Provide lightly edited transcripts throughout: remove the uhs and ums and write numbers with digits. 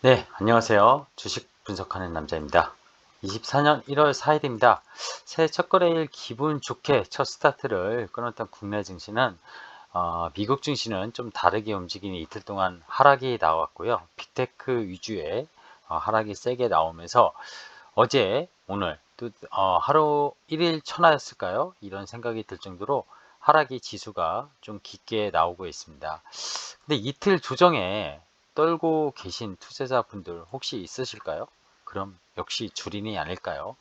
네, 안녕하세요. 주식 분석하는 남자입니다. 24년 1월 4일입니다. 새해 첫 거래일 기분 좋게 첫 스타트를 끊었던 국내 증시는 미국 증시는 좀 다르게 움직이는 이틀 동안 하락이 나왔고요. 빅테크 위주의 하락이 세게 나오면서 어제 오늘 또 하루 1일 천하였을까요? 이런 생각이 들 정도로 하락이 지수가 좀 깊게 나오고 있습니다. 근데 이틀 조정에 떨고 계신 투자자분들 혹시 있으실까요? 그럼 역시 주린이 아닐까요?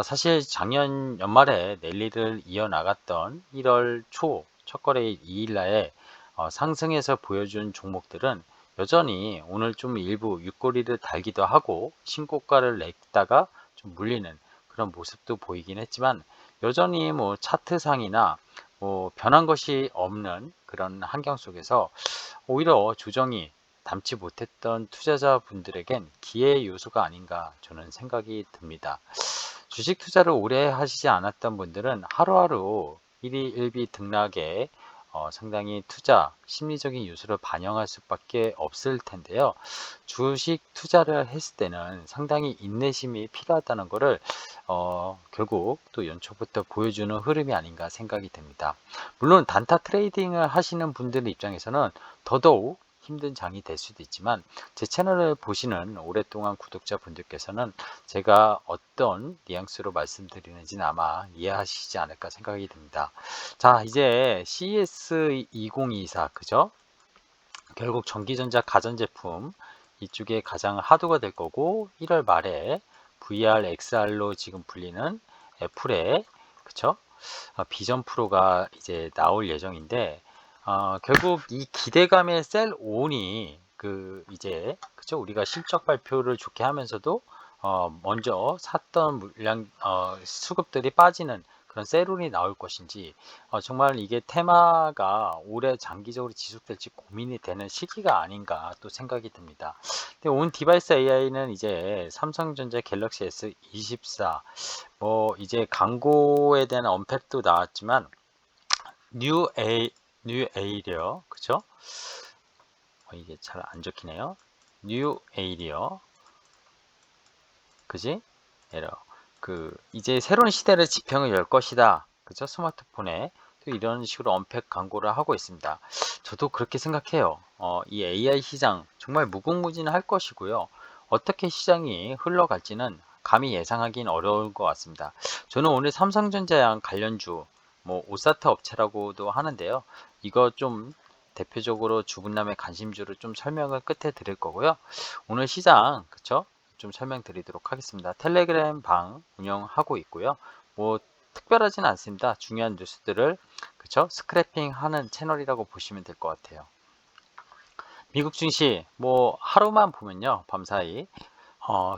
사실 작년 연말에 랠리를 이어나갔던 1월 초 첫 거래일 2일날에 상승해서 보여준 종목들은 여전히 오늘 좀 일부 윗꼬리를 달기도 하고 신고가를 냈다가 좀 물리는 그런 모습도 보이긴 했지만 여전히 뭐 차트상이나 뭐 변한 것이 없는 그런 환경 속에서 오히려 조정이 담지 못했던 투자자분들에겐 기회 요소가 아닌가 저는 생각이 듭니다. 주식 투자를 오래 하시지 않았던 분들은 하루하루 일희일비 등락에 상당히 투자 심리적인 요소를 반영할 수밖에 없을 텐데요. 주식 투자를 했을 때는 상당히 인내심이 필요하다는 것을 결국 또 연초부터 보여주는 흐름이 아닌가 생각이 됩니다. 물론 단타 트레이딩을 하시는 분들 입장에서는 더더욱 힘든 장이 될 수도 있지만 제 채널을 보시는 오랫동안 구독자분들께서는 제가 어떤 뉘앙스로 말씀드리는지는 아마 이해하시지 않을까 생각이 듭니다. 자, 이제 CES 2024 그죠? 결국 전기전자 가전제품 이쪽에 가장 하도가 될 거고 1월 말에 VR, XR로 지금 불리는 애플의 그쵸? 비전 프로가 이제 나올 예정인데 결국 이 기대감의 셀 온이 그 이제 그쵸? 우리가 실적 발표를 좋게 하면서도 먼저 샀던 물량 수급들이 빠지는 그런 셀온이 나올 것인지 정말 이게 테마가 오래 장기적으로 지속될지 고민이 되는 시기가 아닌가 또 생각이 듭니다. 근데 온 디바이스 AI는 이제 삼성전자 갤럭시 S24 뭐 이제 광고에 대한 언팩도 나왔지만 뉴 A 뉴 에이리어 그쵸? 이게 잘 안 적히네요. 뉴 에이리어 그지? 에러. 이제 새로운 시대를 지평을 열 것이다. 그죠? 스마트폰에 또 이런 식으로 언팩 광고를 하고 있습니다. 저도 그렇게 생각해요. 이 AI 시장 정말 무궁무진할 것이고요. 어떻게 시장이 흘러갈지는 감히 예상하기는 어려울 것 같습니다. 저는 오늘 삼성전자양 관련주, 뭐 오사트 업체라고도 하는데요. 이거 좀 대표적으로 주분남의 관심주를 좀 설명을 끝에 드릴 거고요. 오늘 시장, 그쵸? 좀 설명드리도록 하겠습니다. 텔레그램 방 운영하고 있고요. 뭐 특별하진 않습니다. 중요한 뉴스들을 그쵸? 스크래핑 하는 채널이라고 보시면 될 것 같아요. 미국 증시 뭐 하루만 보면요. 밤사이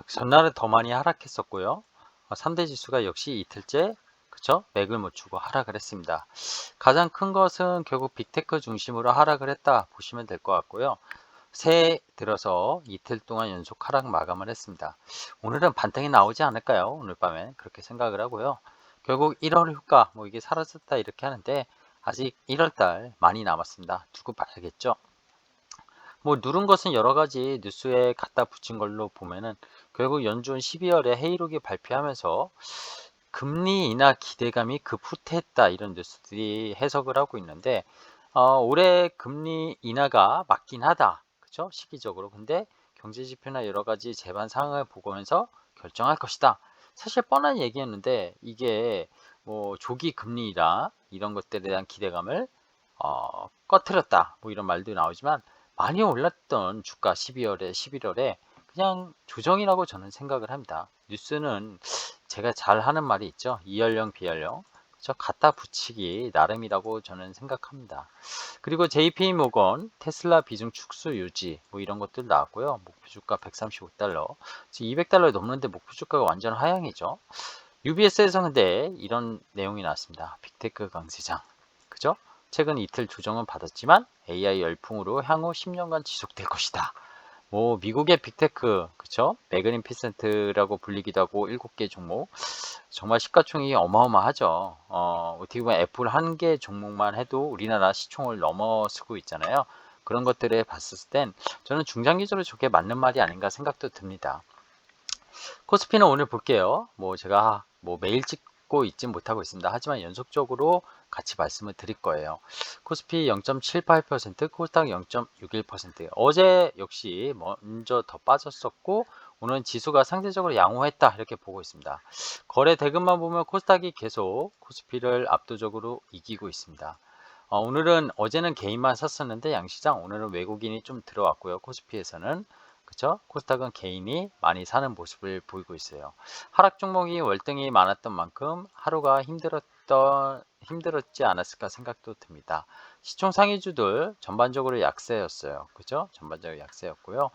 전날은 더 많이 하락했었고요. 3대 지수가 역시 이틀째 그쵸? 맥을 못 추고 하락을 했습니다. 가장 큰 것은 결국 빅테크 중심으로 하락을 했다 보시면 될 것 같고요. 새해 들어서 이틀 동안 연속 하락 마감을 했습니다. 오늘은 반등이 나오지 않을까요? 오늘 밤에 그렇게 생각을 하고요. 결국 1월 효과 뭐 이게 사라졌다 이렇게 하는데 아직 1월달 많이 남았습니다. 두고 봐야겠죠. 뭐 누른 것은 여러 가지 뉴스에 갖다 붙인 걸로 보면은 결국 연준 12월에 회의록이 발표하면서 금리 인하 기대감이 급후퇴했다 이런 뉴스들이 해석을 하고 있는데 올해 금리 인하가 맞긴 하다 그죠 시기적으로 근데 경제 지표나 여러 가지 제반 상황을 보면서 결정할 것이다 사실 뻔한 얘기였는데 이게 뭐 조기 금리라 이런 것들에 대한 기대감을 꺼트렸다 뭐 이런 말도 나오지만 많이 올랐던 주가 12월에 11월에 그냥 조정이라고 저는 생각을 합니다. 뉴스는 제가 잘 하는 말이 있죠. 이연령 비연령. 그쵸? 갖다 붙이기 나름이라고 저는 생각합니다. 그리고 JP 모건 테슬라 비중 축소 유지 뭐 이런 것들 나왔고요. 목표 주가 135달러. 200달러 넘는데 목표 주가가 완전 하향이죠. UBS에서 근데 이런 내용이 나왔습니다. 빅테크 강세장. 그죠? 최근 이틀 조정은 받았지만 AI 열풍으로 향후 10년간 지속될 것이다. 뭐 미국의 빅테크 그쵸? 매그니피센트라고 불리기도 하고 7개 종목 정말 시가총액이 어마어마하죠. 어떻게 보면 애플 한 개 종목만 해도 우리나라 시총을 넘어서고 있잖아요. 그런 것들에 봤을 땐 저는 중장기적으로 저게 맞는 말이 아닌가 생각도 듭니다. 코스피는 오늘 볼게요. 뭐 제가 뭐 매일 찍고 있진 못하고 있습니다. 하지만 연속적으로 같이 말씀을 드릴 거예요. 코스피 0.78%, 코스닥 0.61%. 어제 역시 먼저 더 빠졌었고 오늘 지수가 상대적으로 양호했다 이렇게 보고 있습니다. 거래 대금만 보면 코스닥이 계속 코스피를 압도적으로 이기고 있습니다. 오늘은 어제는 개인만 샀었는데 양시장 오늘은 외국인이 좀 들어왔고요. 코스피에서는 그쵸? 코스닥은 개인이 많이 사는 모습을 보이고 있어요. 하락 종목이 월등히 많았던 만큼 하루가 힘들었지 않았을까 생각도 듭니다. 시총 상위주들 전반적으로 약세였어요. 그죠? 전반적으로 약세였고요.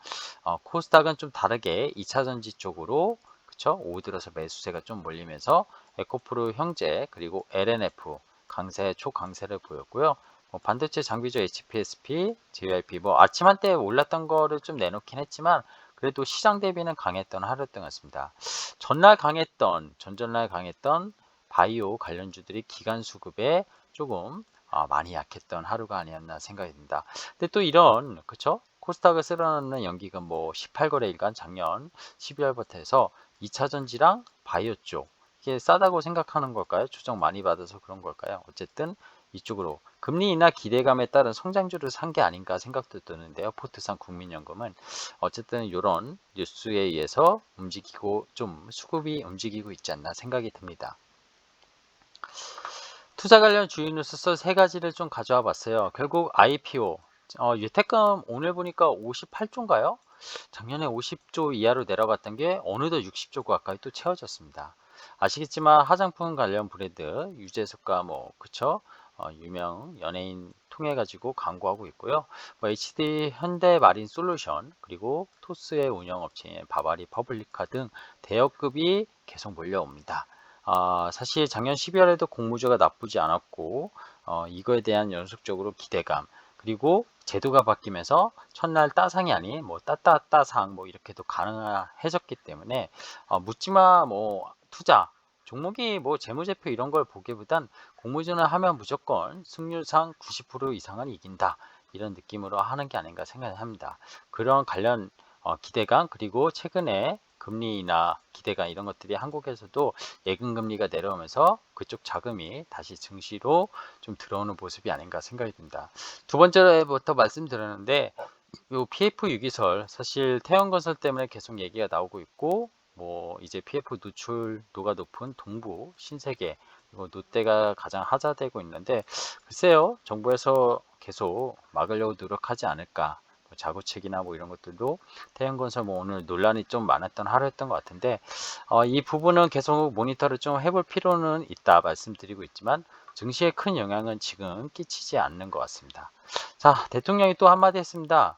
코스닥은 좀 다르게 2차전지 쪽으로 그쵸? 오후 들어서 매수세가 좀 몰리면서 에코프로 형제 그리고 LNF 강세, 초강세를 보였고요. 반도체 장비주 HPSP, JYP 아침 한때 올랐던 거를 좀 내놓긴 했지만 그래도 시장 대비는 강했던 하루였습니다. 전전날 강했던 바이오 관련주들이 기간 수급에 조금 많이 약했던 하루가 아니었나 생각이 듭니다. 근데 또 이런 그쵸? 코스닥을 쓸어넣는 연기가 18거래일간 작년 12월부터 해서 2차전지랑 바이오 쪽 이게 싸다고 생각하는 걸까요? 조정 많이 받아서 그런 걸까요? 어쨌든 이쪽으로 금리 인하 기대감에 따른 성장주를 산 게 아닌가 생각도 드는데요. 포트상 국민연금은 어쨌든 이런 뉴스에 의해서 움직이고 좀 수급이 움직이고 있지 않나 생각이 듭니다. 투자 관련 주요 뉴스 세 가지를 좀 가져와 봤어요. 결국 IPO 유택금 오늘 보니까 58조인가요? 작년에 50조 이하로 내려갔던 게 어느덧 60조 가까이 또 채워졌습니다. 아시겠지만 화장품 관련 브랜드 유재석과 그쵸? 유명 연예인 통해 가지고 광고하고 있고요. HD 현대 마린 솔루션 그리고 토스의 운영업체인 바바리 퍼블리카 등 대여급이 계속 몰려옵니다. 사실 작년 12월에도 공모주가 나쁘지 않았고 이거에 대한 연속적으로 기대감 그리고 제도가 바뀌면서 첫날 따상이 아닌 따따따상 이렇게도 가능해졌기 때문에 묻지마 투자 종목이 재무제표 이런 걸 보기보단 공모주는 하면 무조건 승률상 90% 이상은 이긴다 이런 느낌으로 하는 게 아닌가 생각합니다. 그런 관련 기대감 그리고 최근에 금리 인하 기대감 이런 것들이 한국에서도 예금금리가 내려오면서 그쪽 자금이 다시 증시로 좀 들어오는 모습이 아닌가 생각이 듭니다. 두 번째부터 말씀드렸는데 요 PF 유기설 사실 태양건설 때문에 계속 얘기가 나오고 있고 이제 PF 노출도가 높은 동부 신세계 그리고 롯데가 가장 하자되고 있는데 글쎄요 정부에서 계속 막으려고 노력하지 않을까 자구책이나 이런 것들도 태양건설 오늘 논란이 좀 많았던 하루였던 것 같은데 이 부분은 계속 모니터를 좀 해볼 필요는 있다 말씀드리고 있지만 증시에 큰 영향은 지금 끼치지 않는 것 같습니다. 자 대통령이 또 한마디 했습니다.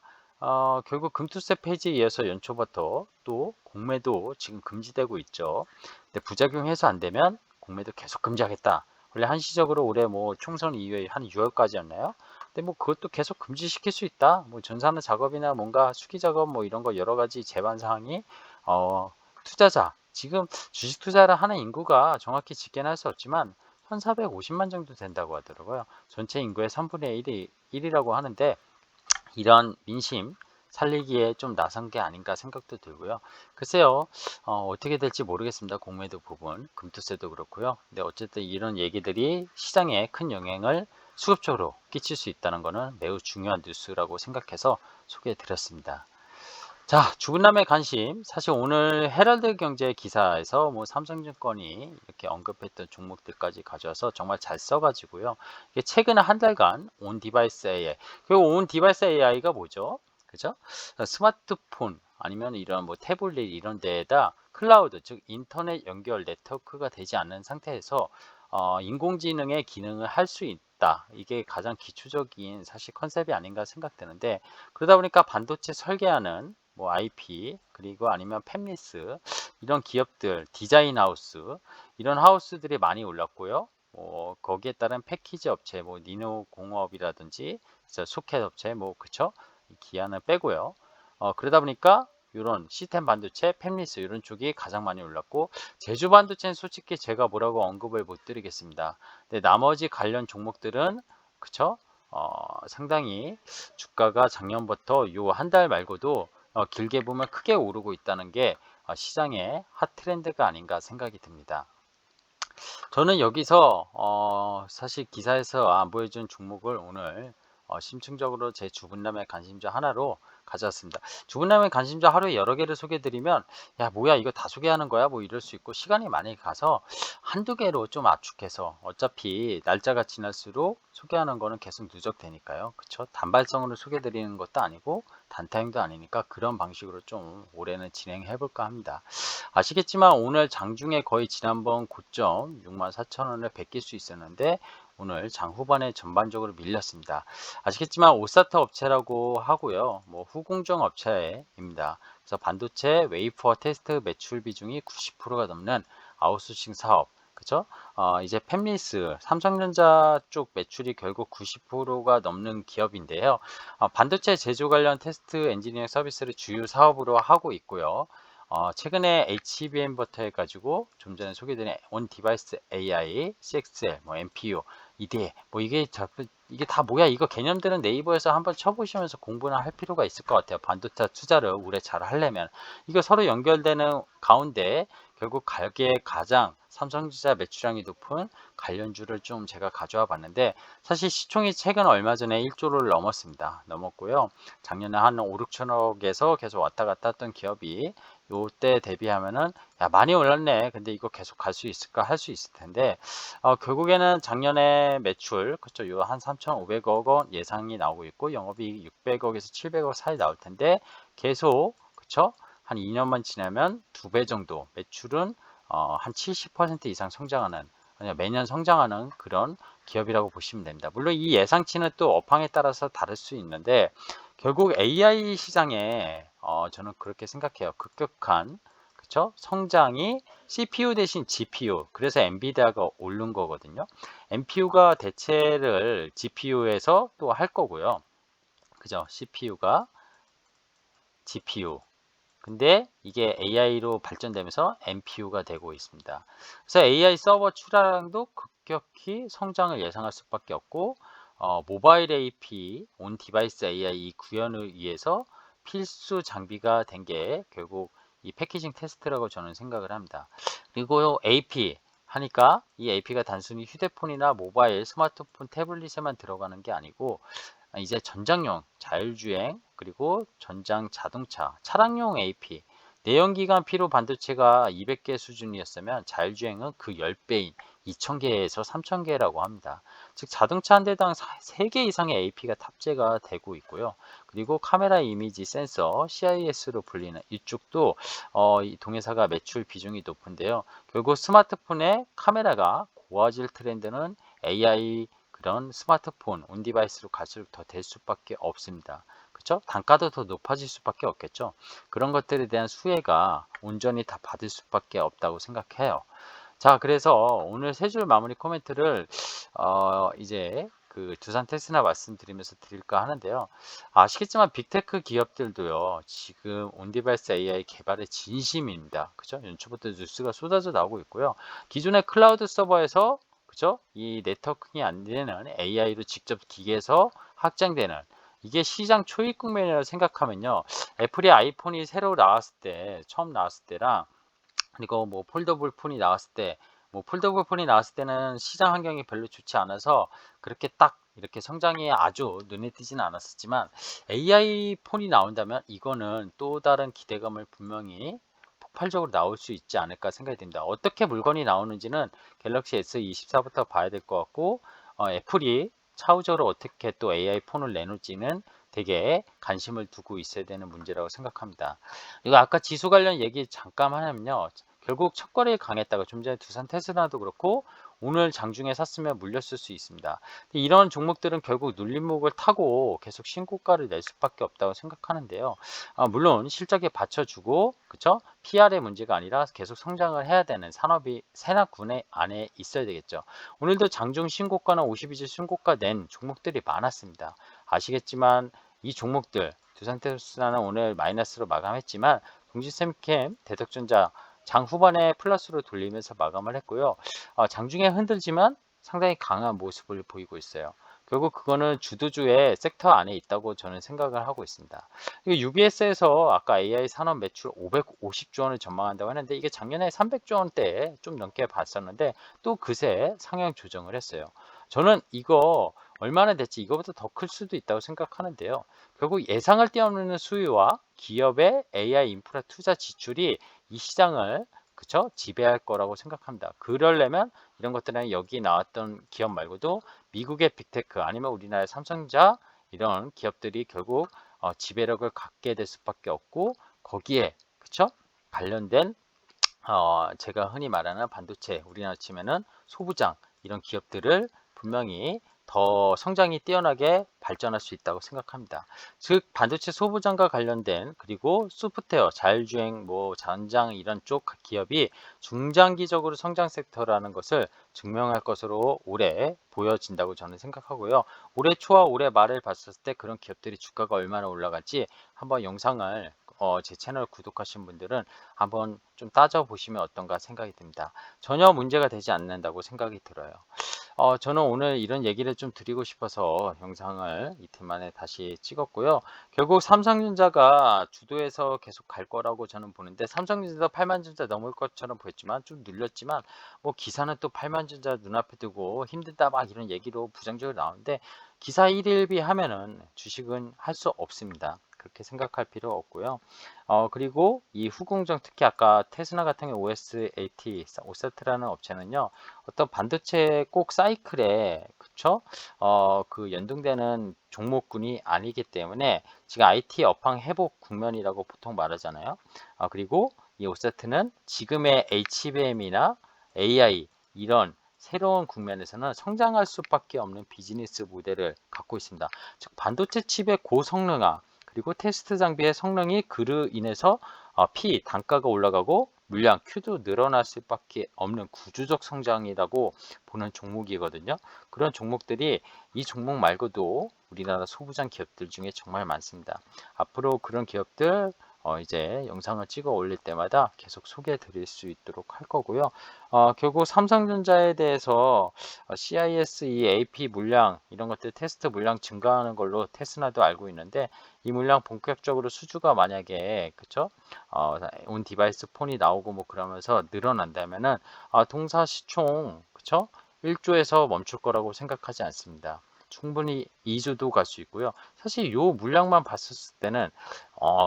결국 금투세 폐지에 이어서 연초부터 또 공매도 지금 금지되고 있죠. 근데 부작용해서 안 되면 공매도 계속 금지하겠다. 원래 한시적으로 올해 총선 이후에 한 6월까지였나요? 근데 그것도 계속 금지시킬 수 있다. 전산화 작업이나 뭔가 수기 작업 이런 거 여러 가지 제반 사항이 투자자 지금 주식 투자를 하는 인구가 정확히 집계는 할 수 없지만 1450만 정도 된다고 하더라고요. 전체 인구의 3분의 1이라고 하는데 이런 민심 살리기에 좀 나선 게 아닌가 생각도 들고요. 글쎄요, 어떻게 될지 모르겠습니다. 공매도 부분, 금투세도 그렇고요. 근데 어쨌든 이런 얘기들이 시장에 큰 영향을 수급적으로 끼칠 수 있다는 것은 매우 중요한 뉴스라고 생각해서 소개해 드렸습니다. 자, 죽은 남의 관심. 사실 오늘 헤럴드 경제 기사에서 삼성증권이 이렇게 언급했던 종목들까지 가져와서 정말 잘 써가지고요. 이게 최근 한 달간 온 디바이스 AI. 그 온 디바이스 AI가 뭐죠? 그죠? 스마트폰 아니면 이런 태블릿 이런 데에다 클라우드, 즉 인터넷 연결 네트워크가 되지 않는 상태에서 인공지능의 기능을 할 수 있다. 이게 가장 기초적인 사실 컨셉이 아닌가 생각되는데 그러다 보니까 반도체 설계하는 IP 그리고 아니면 팹리스 이런 기업들 디자인 하우스 이런 하우스들이 많이 올랐고요. 거기에 따른 패키지 업체 니노 공업이라든지 소켓 업체 그쵸 기아는 빼고요. 그러다 보니까 이런 시스템 반도체, 팹리스 이런 쪽이 가장 많이 올랐고 제주 반도체는 솔직히 제가 뭐라고 언급을 못 드리겠습니다. 근데 나머지 관련 종목들은 그쵸 상당히 주가가 작년부터 요 한 달 말고도 길게 보면 크게 오르고 있다는 게 시장의 핫 트렌드가 아닌가 생각이 듭니다. 저는 여기서 사실 기사에서 안 보여준 종목을 오늘 심층적으로 제 주분남의 관심주 하나로 가져왔습니다. 주분남의 관심주 하루에 여러 개를 소개해드리면 야 뭐야 이거 다 소개하는 거야 뭐 이럴 수 있고 시간이 많이 가서 한두 개로 좀 압축해서 어차피 날짜가 지날수록 소개하는 거는 계속 누적되니까요. 그쵸? 단발성으로 소개해드리는 것도 아니고 단타형도 아니니까 그런 방식으로 좀 올해는 진행해 볼까 합니다. 아시겠지만 오늘 장중에 거의 지난번 고점 64,000원을 뺏길 수 있었는데 오늘 장 후반에 전반적으로 밀렸습니다. 아시겠지만 오사트 업체라고 하고요. 뭐 후공정 업체입니다. 그래서 반도체 웨이퍼 테스트 매출 비중이 90%가 넘는 아웃소싱 사업. 그죠? 이제 팹리스, 삼성전자 쪽 매출이 결국 90%가 넘는 기업인데요. 반도체 제조 관련 테스트 엔지니어링 서비스를 주요 사업으로 하고 있고요. 최근에 HBM부터 해가지고 좀 전에 소개드린 온 디바이스 AI, CXL, 뭐 NPU, IDE, 뭐 이게 다 뭐야? 이거 개념들은 네이버에서 한번 쳐보시면서 공부나 할 필요가 있을 것 같아요. 반도체 투자를 오래 잘 하려면 이거 서로 연결되는 가운데 결국 가격에 가장 삼성전자 매출량이 높은 관련주를 좀 제가 가져와 봤는데 사실 시총이 최근 얼마 전에 1조를 넘었습니다. 넘었고요. 작년에 한 5, 6천억에서 계속 왔다 갔다 했던 기업이 요때 대비하면은 야 많이 올랐네 근데 이거 계속 갈 수 있을까 할 수 있을 텐데 결국에는 작년에 매출 그쵸 요 한 3,500억 원 예상이 나오고 있고 영업이익 600억에서 700억 사이 나올 텐데 계속 그쵸 한 2년만 지나면 2배 정도 매출은 한 70% 이상 성장하는 매년 성장하는 그런 기업이라고 보시면 됩니다. 물론 이 예상치는 또 업황에 따라서 다를 수 있는데 결국 AI 시장에 저는 그렇게 생각해요. 급격한 그쵸? 성장이 CPU 대신 GPU 그래서 엔비디아가 오른 거거든요. NPU가 대체를 GPU에서 또 할 거고요. 그죠? CPU가 GPU 근데 이게 AI로 발전되면서 NPU가 되고 있습니다. 그래서 AI 서버 출하량도 급격히 성장을 예상할 수밖에 없고 모바일 AP, 온 디바이스 AI 이 구현을 위해서 필수 장비가 된 게 결국 이 패키징 테스트라고 저는 생각을 합니다. 그리고 AP 하니까 이 AP가 단순히 휴대폰이나 모바일, 스마트폰, 태블릿에만 들어가는 게 아니고 이제 전장용 자율주행 그리고 전장 자동차 차량용 AP 내연기관 필요 반도체가 200개 수준이었으면 자율주행은 그 10배인 2000개에서 3000개라고 합니다. 즉 자동차 한 대당 3개 이상의 AP가 탑재가 되고 있고요. 그리고 카메라 이미지 센서 CIS로 불리는 이쪽도 이 동회사가 매출 비중이 높은데요. 결국 스마트폰의 카메라가 고화질 트렌드는 AI 그런 스마트폰, 온디바이스로 갈수록 더 될 수밖에 없습니다. 그렇죠? 단가도 더 높아질 수밖에 없겠죠. 그런 것들에 대한 수혜가 온전히 다 받을 수밖에 없다고 생각해요. 자, 그래서 오늘 세 줄 마무리 코멘트를 이제 그 두산 테스나 말씀드리면서 드릴까 하는데요. 아시겠지만 빅테크 기업들도요. 지금 온디바이스 AI 개발의 진심입니다. 그죠? 연초부터 뉴스가 쏟아져 나오고 있고요. 기존의 클라우드 서버에서 그죠? 이 네트워킹이 안 되는 AI로 직접 기계에서 확장되는 이게 시장 초입 국면이라고 생각하면요. 애플이 아이폰이 새로 나왔을 때, 처음 나왔을 때랑 그리고 뭐 폴더블 폰이 나왔을 때, 뭐 폴더블 폰이 나왔을 때는 시장 환경이 별로 좋지 않아서 그렇게 딱 이렇게 성장이 아주 눈에 띄지는 않았었지만 AI 폰이 나온다면 이거는 또 다른 기대감을 분명히 폭발적으로 나올 수 있지 않을까 생각이 듭니다. 어떻게 물건이 나오는지는 갤럭시 S24부터 봐야 될 것 같고 애플이 차후적으로 어떻게 또 AI 폰을 내놓을지는 되게 관심을 두고 있어야 되는 문제라고 생각합니다. 이거 아까 지수 관련 얘기 잠깐 하면요. 결국 첫 거래에 강했다가 좀 전에 두산 테스라도 그렇고 오늘 장중에 샀으면 물렸을 수 있습니다. 이런 종목들은 결국 눌림목을 타고 계속 신고가를 낼 수밖에 없다고 생각하는데요. 물론 실적에 받쳐주고 그쵸? PR의 문제가 아니라 계속 성장을 해야 되는 산업이 세나군의 안에 있어야 되겠죠. 오늘도 장중 신고가나 52주 신고가 낸 종목들이 많았습니다. 아시겠지만 이 종목들 두산테스라는 오늘 마이너스로 마감했지만 동지semchem, 대덕전자 장 후반에 플러스로 돌리면서 마감을 했고요. 장중에 흔들지만 상당히 강한 모습을 보이고 있어요. 결국 그거는 주도주의 섹터 안에 있다고 저는 생각을 하고 있습니다. UBS에서 아까 AI 산업 매출 550조 원을 전망한다고 했는데 이게 작년에 300조 원대에 좀 넘게 봤었는데 또 그새 상향 조정을 했어요. 저는 이거 얼마나 됐지 이거보다 더 클 수도 있다고 생각하는데요. 결국 예상을 뛰어넘는 수요와 기업의 AI 인프라 투자 지출이 이 시장을 그쵸? 지배할 거라고 생각합니다. 그러려면 이런 것들은 여기 나왔던 기업 말고도 미국의 빅테크 아니면 우리나라의 삼성전자 이런 기업들이 결국 지배력을 갖게 될 수밖에 없고 거기에 그쵸? 관련된 제가 흔히 말하는 반도체 우리나라 치면은 소부장 이런 기업들을 분명히 더 성장이 뛰어나게 발전할 수 있다고 생각합니다. 즉 반도체 소부장과 관련된 그리고 소프트웨어, 자율주행, 뭐 전장 이런 쪽 기업이 중장기적으로 성장 섹터라는 것을 증명할 것으로 올해 보여진다고 저는 생각하고요. 올해 초와 올해 말을 봤을 때 그런 기업들이 주가가 얼마나 올라갈지 한번 영상을 제 채널 구독하신 분들은 한번 좀 따져보시면 어떤가 생각이 듭니다. 전혀 문제가 되지 않는다고 생각이 들어요. 저는 오늘 이런 얘기를 좀 드리고 싶어서 영상을 이틀 만에 다시 찍었고요. 결국 삼성전자가 주도해서 계속 갈 거라고 저는 보는데 삼성전자 8만전자 넘을 것처럼 보였지만 좀 눌렸지만 뭐 기사는 또 8만전자 눈앞에 두고 힘들다 막 이런 얘기로 부정적으로 나오는데 기사 1일비 하면은 주식은 할 수 없습니다. 그렇게 생각할 필요 없고요. 그리고 이 후공정 특히 아까 테스나 같은 경우 OSAT, 오세트라는 업체는요. 어떤 반도체 꼭 사이클에 그쵸? 그 연동되는 종목군이 아니기 때문에 지금 IT 업황 회복 국면이라고 보통 말하잖아요. 그리고 이 오세트는 지금의 HBM이나 AI 이런 새로운 국면에서는 성장할 수밖에 없는 비즈니스 모델을 갖고 있습니다. 즉 반도체 칩의 고성능화 그리고 테스트 장비의 성능이 그로 인해서 단가가 올라가고 물량 Q도 늘어날 수밖에 없는 구조적 성장이라고 보는 종목이거든요. 그런 종목들이 이 종목 말고도 우리나라 소부장 기업들 중에 정말 많습니다. 앞으로 그런 기업들 이제 영상을 찍어 올릴 때마다 계속 소개해 드릴 수 있도록 할 거고요. 결국 삼성전자에 대해서 CIS, 이 AP 물량 이런 것들 테스트 물량 증가하는 걸로 테스나도 알고 있는데 이 물량 본격적으로 수주가 만약에 그쵸? 온 디바이스 폰이 나오고 뭐 그러면서 늘어난다면은 동사 시총 그쵸? 1조에서 멈출 거라고 생각하지 않습니다. 충분히 2조도 갈 수 있고요. 사실 요 물량만 봤을 때는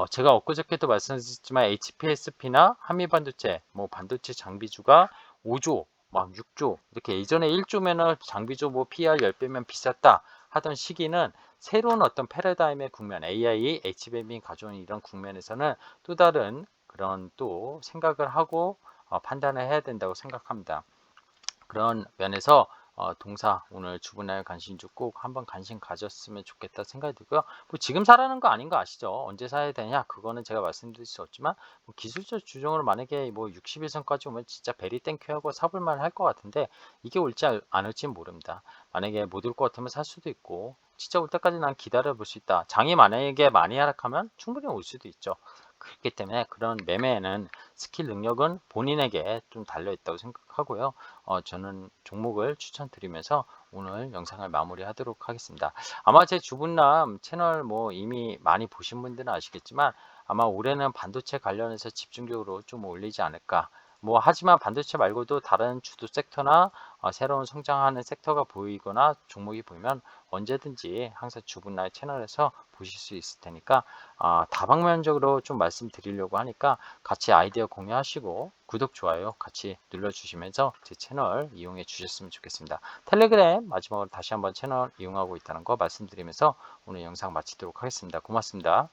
제가 엊그저께도 말씀드렸지만 HPSP나 한미반도체 뭐 반도체 장비주가 5조 막 6조 이렇게 예전에 1조면은 장비주 뭐 PR 10배면 비쌌다 하던 시기는 새로운 어떤 패러다임의 국면 AI, HBM이 가져온 이런 국면에서는 또 다른 그런 또 생각을 하고 판단을 해야 된다고 생각합니다. 그런 면에서 동사 오늘 주분할 관심주 꼭 한번 관심 가졌으면 좋겠다 생각이 들고요. 뭐 지금 사라는 거 아닌 거 아시죠? 언제 사야 되냐? 그거는 제가 말씀드릴 수 없지만 뭐 기술적 주종으로 만약에 뭐 61선까지 오면 진짜 베리 땡큐하고 사볼만 할 것 같은데 이게 올지 안 올지는 모릅니다. 만약에 못 올 것 같으면 살 수도 있고 진짜 올 때까지 난 기다려 볼 수 있다. 장이 만약에 많이 하락하면 충분히 올 수도 있죠. 그렇기 때문에 그런 매매에는 스킬 능력은 본인에게 좀 달려 있다고 생각하고요. 저는 종목을 추천드리면서 오늘 영상을 마무리하도록 하겠습니다. 아마 제 주분남 채널 뭐 이미 많이 보신 분들은 아시겠지만 아마 올해는 반도체 관련해서 집중적으로 좀 올리지 않을까. 뭐 하지만 반도체 말고도 다른 주도 섹터나 새로운 성장하는 섹터가 보이거나 종목이 보이면 언제든지 항상 주분나의 채널에서 보실 수 있을 테니까 다방면적으로 좀 말씀드리려고 하니까 같이 아이디어 공유하시고 구독, 좋아요 같이 눌러주시면서 제 채널 이용해 주셨으면 좋겠습니다. 텔레그램 마지막으로 다시 한번 채널 이용하고 있다는 거 말씀드리면서 오늘 영상 마치도록 하겠습니다. 고맙습니다.